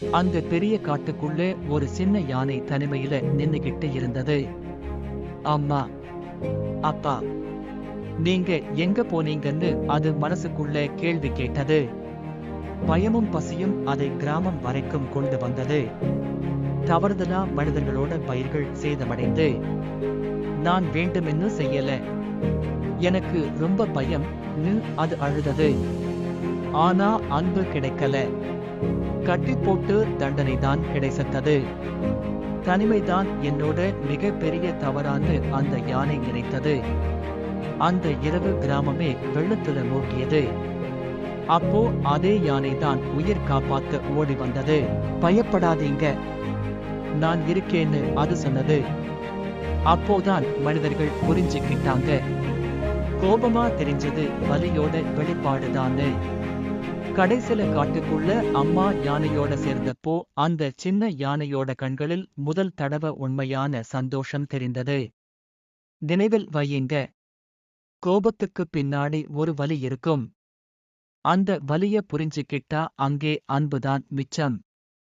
அந்த பெரிய காட்டுக்குள்ளே ஒரு சின்ன யானை தனிமையில நின்னுகிட்டு இருந்தது. அம்மா, அப்பா, நீங்க எங்க போனீங்கன்னு அது மனசுக்குள்ள கேள்வி கேட்டது. பயமும் பசியும் அதை கிராமம் வரைக்கும் கொண்டு வந்தது. தவறுதலா மனிதர்களோட பயிர்கள் சேதமடைந்து. நான் வேண்டுமென்னு செய்யல. எனக்கு ரொம்ப பயம் அது அழுதது. ஆனா அன்பு கிடைக்கல. கட்டி போட்டு தண்டனைதான் கிடைச்சது. தனிமைதான் என்னோட மிகப்பெரிய தவறான்னு அந்த யானை நினைத்தது. அந்த இரவு கிராமமே வெள்ளத்துல மூழ்கியது. அப்போ அதே யானைதான் உயிர் காப்பாத்த ஓடி வந்தது. பயப்படாதீங்க, நான் இருக்கேன்னு அது சொன்னது. அப்போதான் மனிதர்கள் புரிஞ்சுக்கிட்டாங்க. கோபமா தெரிஞ்சது வலியோட வெளிப்பாடுதான்னு. கடைசில காட்டுக்குள்ள அம்மா யானையோட சேர்ந்தப்போ அந்த சின்ன யானையோட கண்களில் முதல் தடவை உண்மையான சந்தோஷம் தெரிந்தது. நினைவில் வையுங்க, கோபத்துக்கு பின்னாடி ஒரு வலி இருக்கும். அந்த வலிய புரிஞ்சுக்கிட்டா அங்கே அன்புதான் மிச்சம்.